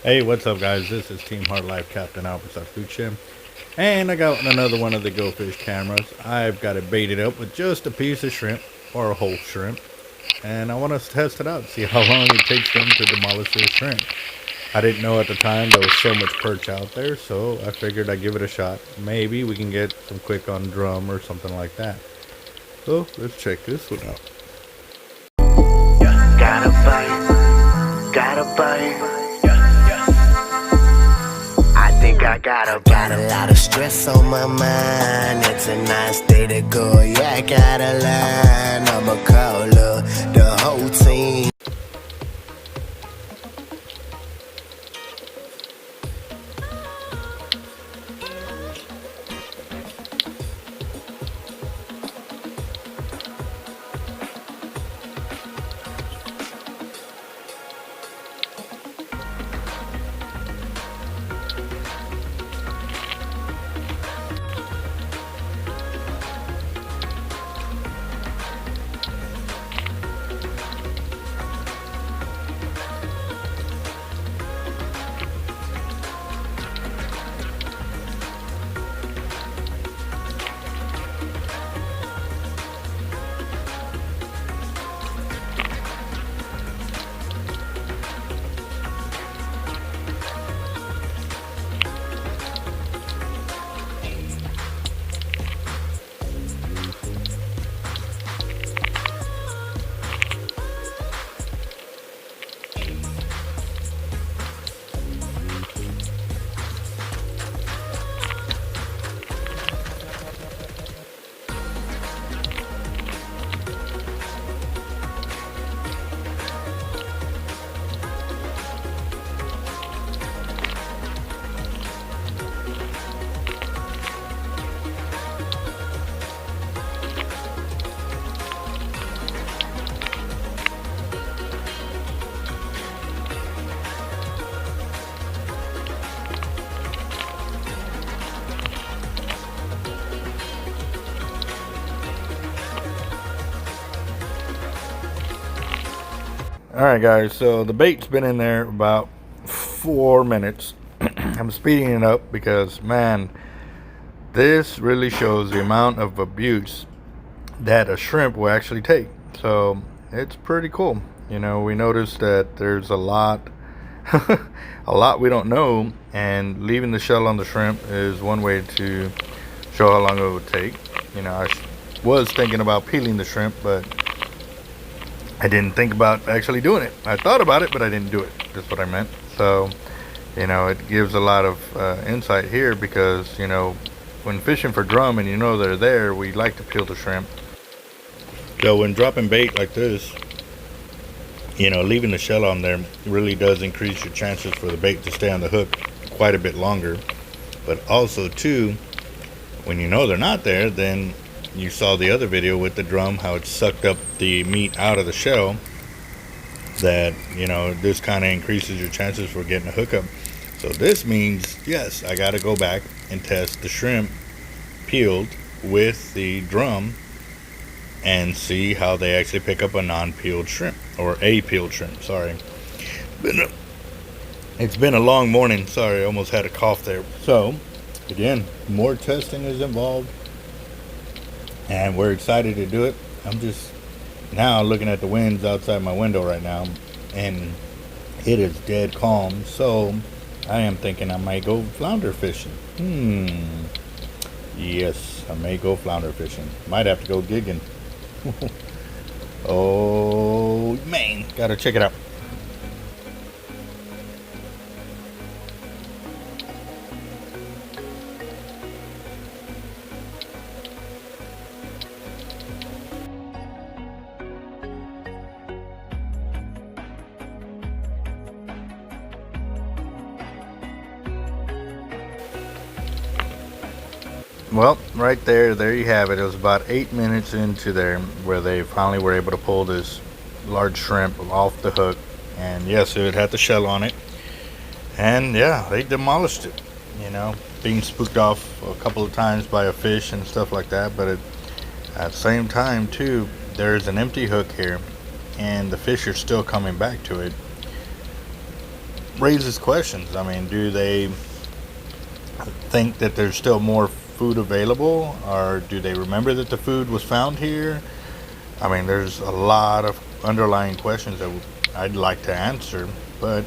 Hey, what's up, guys? This is Team Hard Life Captain Albert Sakucha, and I got another one of the Go Fish cameras. I've got it baited up with just a piece of shrimp or a whole shrimp, and I want to test it out, see how long it takes them to demolish their shrimp. I didn't know at the time there was so much perch out there, so I figured I'd give it a shot. Maybe we can get some quick on drum or something like that. So let's check this one out. Gotta bite, gotta bite. I think I got a lot of stress on my mind. It's a nice day to go. Yeah, I gotta learn. I'ma call up the whole team. Alright, guys, so the bait's been in there about 4 minutes. I'm speeding it up because, man, this really shows the amount of abuse that a shrimp will actually take. So it's pretty cool. You know, we noticed that there's a lot a lot we don't know, and leaving the shell on the shrimp is one way to show how long it would take. You know, I was thinking about peeling the shrimp, but I didn't think about actually doing it. I thought about it, but I didn't do it. That's what I meant. So, you know, it gives a lot of insight here because, you know, when fishing for drum and you know they're there, we like to peel the shrimp. So when dropping bait like this, you know, leaving the shell on there really does increase your chances for the bait to stay on the hook quite a bit longer. But also, too, when you know they're not there, then you saw the other video with the drum, how it sucked up the meat out of the shell. That, you know, this kind of increases your chances for getting a hookup. So this means, yes, I got to go back and test the shrimp peeled with the drum and see how they actually pick up a non-peeled shrimp, or a peeled shrimp. Sorry, it's been a long morning. Sorry, I almost had a cough there. So again, more testing is involved, and we're excited to do it. I'm just now looking at the winds outside my window right now, and it is dead calm. So I am thinking I might go flounder fishing. Yes, I may go flounder fishing. Might have to go gigging. Oh man, gotta check it out. Well, right there you have it. It was about 8 minutes into there where they finally were able to pull this large shrimp off the hook. And yes, it had the shell on it. And yeah, they demolished it. You know, being spooked off a couple of times by a fish and stuff like that. But at the same time, too, there's an empty hook here, and the fish are still coming back to it. raises questions. I mean, do they think that there's still more food available, or do they remember that the food was found here? I mean, there's a lot of underlying questions that I'd like to answer, but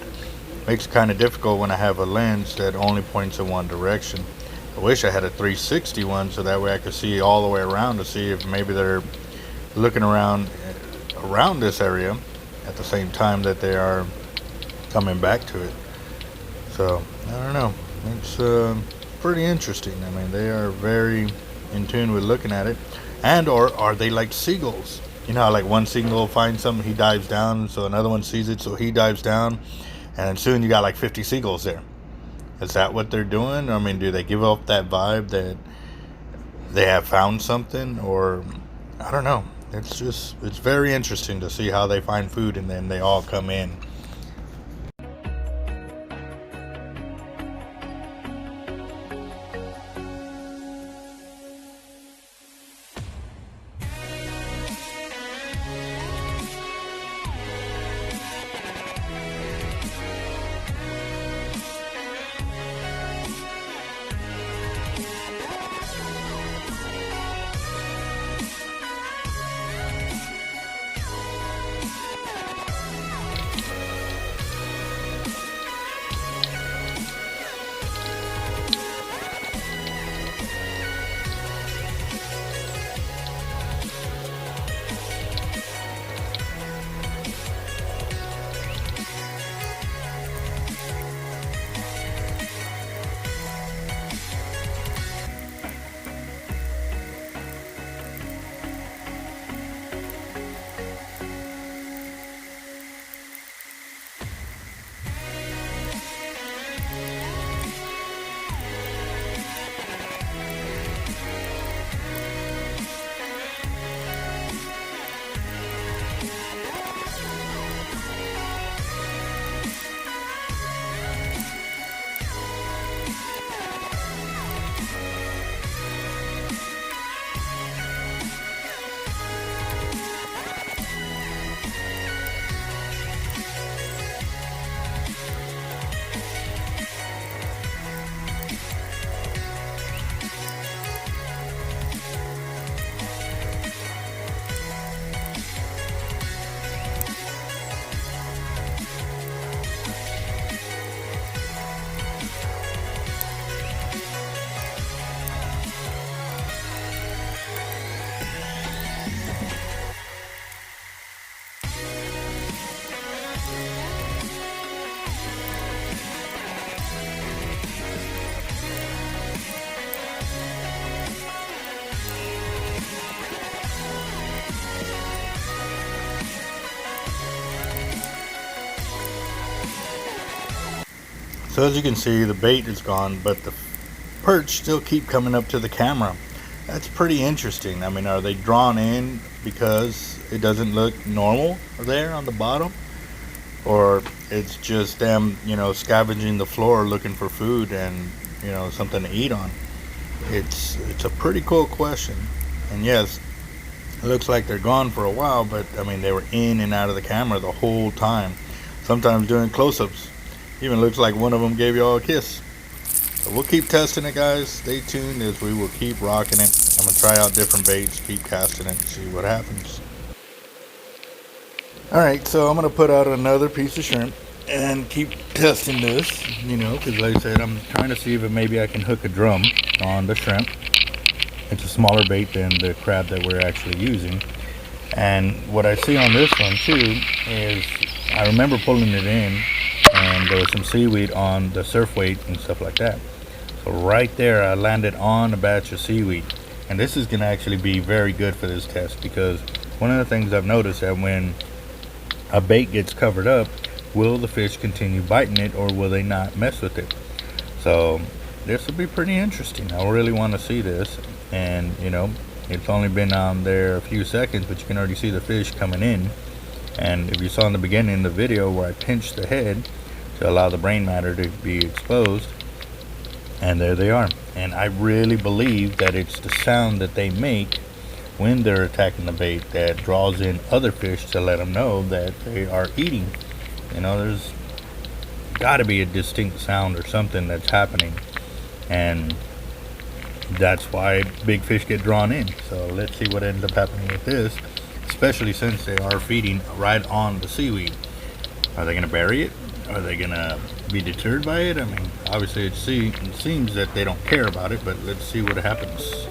makes it kind of difficult when I have a lens that only points in one direction. I wish I had a 360 one so that way I could see all the way around to see if maybe they're looking around this area at the same time that they are coming back to it. So I don't know. It's pretty interesting. I mean, they are very in tune with looking at it. And or are they like seagulls? You know how like one seagull finds something, he dives down, so another one sees it, so he dives down, and soon you got like 50 seagulls there. Is that what they're doing? I mean, do they give off that vibe that they have found something? Or I don't know. It's very interesting to see how they find food and then they all come in. So as you can see, the bait is gone, but the perch still keep coming up to the camera. That's pretty interesting. I mean, are they drawn in because it doesn't look normal there on the bottom? Or it's just them, scavenging the floor looking for food and, something to eat on? It's a pretty cool question. And yes, it looks like they're gone for a while, but I mean, they were in and out of the camera the whole time. Sometimes doing close-ups. Even looks like one of them gave you all a kiss. So we'll keep testing it, guys. Stay tuned as we will keep rocking it. I'm going to try out different baits, keep casting it, and see what happens. Alright, so I'm going to put out another piece of shrimp and keep testing this, because like I said, I'm trying to see if maybe I can hook a drum on the shrimp. It's a smaller bait than the crab that we're actually using. And what I see on this one too is, I remember pulling it in and there was some seaweed on the surf weight and stuff like that. So right there I landed on a batch of seaweed, and this is going to actually be very good for this test, because one of the things I've noticed that when a bait gets covered up, will the fish continue biting it or will they not mess with it? So this will be pretty interesting. I really want to see this. And it's only been on there a few seconds, but you can already see the fish coming in. And if you saw in the beginning of the video where I pinched the head to allow the brain matter to be exposed, and there they are. And I really believe that it's the sound that they make when they're attacking the bait that draws in other fish to let them know that they are eating. There's got to be a distinct sound or something that's happening, and that's why big fish get drawn in. So let's see what ends up happening with this, especially since they are feeding right on the seaweed. Are they going to bury it? Are they going to be deterred by it? I mean, obviously it seems that they don't care about it, but let's see what happens.